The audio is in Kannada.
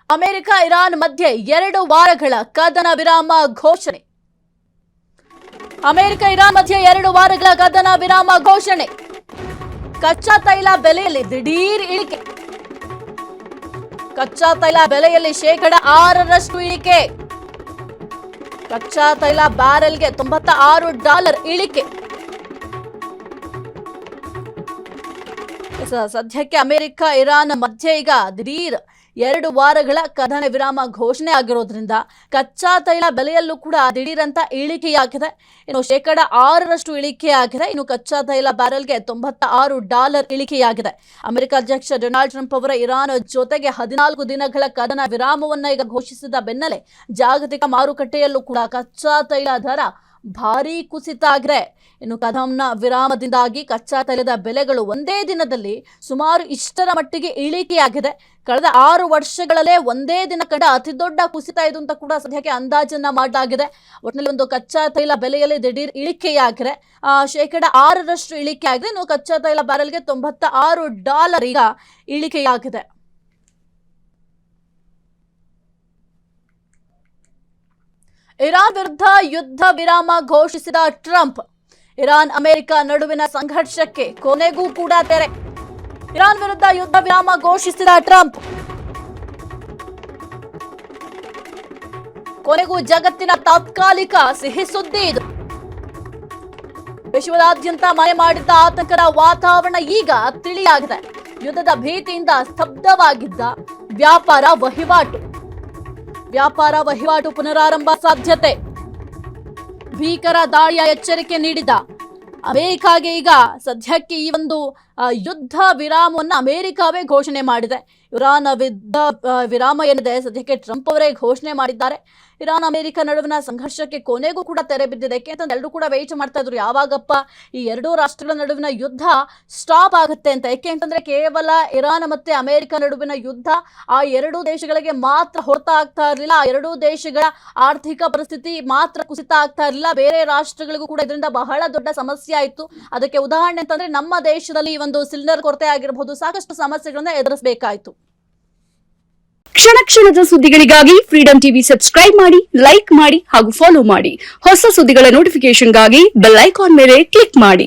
ಅಮೆರಿಕ ಇರಾನ್ ಮಧ್ಯೆ 2 ವಾರಗಳ ಕದನ ವಿರಾಮ ಘೋಷಣೆ. ಅಮೆರಿಕ ಇರಾನ್ ಮಧ್ಯೆ 2 ವಾರಗಳ ಕದನ ವಿರಾಮ ಘೋಷಣೆ. ಕಚ್ಚಾ ತೈಲ ಬೆಲೆಯಲ್ಲಿ ದಿಢೀರ್ ಇಳಿಕೆ. ಕಚ್ಚಾ ತೈಲ ಬೆಲೆಯಲ್ಲಿ $6 ಇಳಿಕೆ. ಕಚ್ಚಾ ತೈಲ ಬ್ಯಾರೆಲ್ಗೆ $96 ಇಳಿಕೆ. ಸದ್ಯಕ್ಕೆ ಅಮೆರಿಕ ಇರಾನ್ ಮಧ್ಯೆ ಈಗ ದಿಢೀರ್ 2 ವಾರಗಳ ಕದನ ವಿರಾಮ ಘೋಷಣೆ ಆಗಿರೋದ್ರಿಂದ ಕಚ್ಚಾ ತೈಲ ಬೆಲೆಯಲ್ಲೂ ಕೂಡ ದಿಢೀರ್ ಅಂತ ಇಳಿಕೆಯಾಗಿದೆ. ಇನ್ನು $6 ಇಳಿಕೆಯಾಗಿದೆ. ಇನ್ನು ಕಚ್ಚಾ ತೈಲ ಬ್ಯಾರೆಲ್ಗೆ $96 ಇಳಿಕೆಯಾಗಿದೆ. ಅಮೆರಿಕ ಅಧ್ಯಕ್ಷ ಡೊನಾಲ್ಡ್ ಟ್ರಂಪ್ ಅವರ ಇರಾನ್ ಜೊತೆಗೆ 14 ದಿನಗಳ ಕದನ ವಿರಾಮವನ್ನ ಈಗ ಘೋಷಿಸಿದ ಬೆನ್ನಲ್ಲೇ ಜಾಗತಿಕ ಮಾರುಕಟ್ಟೆಯಲ್ಲೂ ಕೂಡ ಕಚ್ಚಾ ತೈಲ ದರ ಭಾರೀ ಕುಸಿತ ಆಗಿದೆ. ಇನ್ನು ಕದನ ವಿರಾಮದಿಂದಾಗಿ ಕಚ್ಚಾ ತೈಲದ ಬೆಲೆಗಳು ಒಂದೇ ದಿನದಲ್ಲಿ ಸುಮಾರು ಇಷ್ಟರ ಮಟ್ಟಿಗೆ ಇಳಿಕೆಯಾಗಿದೆ. ಕಳೆದ 6 ವರ್ಷಗಳಲ್ಲೇ ಒಂದೇ ದಿನ ಕಂಡ ಅತಿ ದೊಡ್ಡ ಕುಸಿತ ಇದು ಅಂತ ಕೂಡ ಸದ್ಯಕ್ಕೆ ಅಂದಾಜನ್ನ ಮಾಡಲಾಗಿದೆ. ಒಟ್ಟಿನಲ್ಲಿ ಒಂದು ಕಚ್ಚಾ ತೈಲ ಬೆಲೆಯಲ್ಲಿ ದಿಢೀರ್ ಇಳಿಕೆಯಾಗಿದೆ. $6 ಇಳಿಕೆ ಆಗಿದೆ. ಇನ್ನು ಕಚ್ಚಾ ತೈಲ ಬ್ಯಾರೆಲ್ಗೆ $96 ಈಗ ಇಳಿಕೆಯಾಗಿದೆ. ಇರಾನ್ ವಿರುದ್ಧ ಯುದ್ಧ ವಿರಾಮ ಘೋಷಿಸಿದ ಟ್ರಂಪ್. ಇರಾನ್ ಅಮೆರಿಕ ನಡುವಿನ ಸಂಘರ್ಷಕ್ಕೆ ಕೊನೆಗೂ ಕೂಡ ತೆರೆ. ಇರಾನ್ ವಿರುದ್ಧ ಯುದ್ಧ ವಿರಾಮ ಘೋಷಿಸಿದ ಟ್ರಂಪ್. ಕೊನೆಗೂ ಜಗತ್ತಿನ ತಾತ್ಕಾಲಿಕ ಸಿಹಿ ಸುದ್ದಿ ಇದು. ವಿಶ್ವದಾದ್ಯಂತ ಮನೆ ಮಾಡಿದ್ದ ಆತಂಕದ ವಾತಾವರಣ ಈಗ ತಿಳಿಯಾಗಿದೆ. ಯುದ್ಧದ ಭೀತಿಯಿಂದ ಸ್ತಬ್ಧವಾಗಿದ್ದ ವ್ಯಾಪಾರ ವಹಿವಾಟು ಪುನರಾರಂಭ ಸಾಧ್ಯತೆ. ಭೀಕರ ದಾಳಿಯ ಎಚ್ಚರಿಕೆ ನೀಡಿದ ಅಮೆರಿಕಾಗೆ ಈಗ ಸದ್ಯಕ್ಕೆ ಈ ಒಂದು ಯುದ್ಧ ವಿರಾಮವನ್ನು ಅಮೆರಿಕವೇ ಘೋಷಣೆ ಮಾಡಿದೆ. ಇರಾನ್ ವಿರಾಮ ಏನಿದೆ ಸದ್ಯಕ್ಕೆ ಟ್ರಂಪ್ ಅವರೇ ಘೋಷಣೆ ಮಾಡಿದ್ದಾರೆ. ಇರಾನ್ ಅಮೆರಿಕ ನಡುವಿನ ಸಂಘರ್ಷಕ್ಕೆ ಕೊನೆಗೂ ಕೂಡ ತೆರೆ ಬಿದ್ದಿದೆ. ಯಾಕೆಂತಂದ್ರೆ ಎಲ್ಲರೂ ಕೂಡ ವೇಟ್ ಮಾಡ್ತಾ ಇದ್ರು ಯಾವಾಗಪ್ಪ ಈ 2 ರಾಷ್ಟ್ರಗಳ ನಡುವಿನ ಯುದ್ಧ ಸ್ಟಾಪ್ ಆಗುತ್ತೆ ಅಂತ. ಯಾಕೆ ಅಂತಂದ್ರೆ ಕೇವಲ ಇರಾನ್ ಮತ್ತೆ ಅಮೆರಿಕ ನಡುವಿನ ಯುದ್ಧ ಆ 2 ದೇಶಗಳಿಗೆ ಮಾತ್ರ ಹೊರತ ಆಗ್ತಾ ಇರಲಿಲ್ಲ. ಆ 2 ದೇಶಗಳ ಆರ್ಥಿಕ ಪರಿಸ್ಥಿತಿ ಮಾತ್ರ ಕುಸಿತ ಆಗ್ತಾ ಇರಲಿಲ್ಲ, ಬೇರೆ ರಾಷ್ಟ್ರಗಳಿಗೂ ಕೂಡ ಇದರಿಂದ ಬಹಳ ದೊಡ್ಡ ಸಮಸ್ಯೆ ಆಯಿತು. ಅದಕ್ಕೆ ಉದಾಹರಣೆ ಅಂತಂದ್ರೆ ನಮ್ಮ ದೇಶದಲ್ಲಿ ಈ ಒಂದು ಸಿಲಿಂಡರ್ ಕೊರತೆ ಆಗಿರಬಹುದು, ಸಾಕಷ್ಟು ಸಮಸ್ಯೆಗಳನ್ನ ಎದುರಿಸಬೇಕಾಯಿತು. ಕ್ಷಣ ಕ್ಷಣದ ಸುದ್ದಿಗಳಿಗಾಗಿ ಫ್ರೀಡಂ ಟಿವಿ ಸಬ್ಸ್ಕ್ರೈಬ್ ಮಾಡಿ, ಲೈಕ್ ಮಾಡಿ ಹಾಗೂ ಫಾಲೋ ಮಾಡಿ. ಹೊಸ ಸುದ್ದಿಗಳ ನೋಟಿಫಿಕೇಶನ್ಗಾಗಿ ಬೆಲ್ ಐಕಾನ್ ಮೇಲೆ ಕ್ಲಿಕ್ ಮಾಡಿ.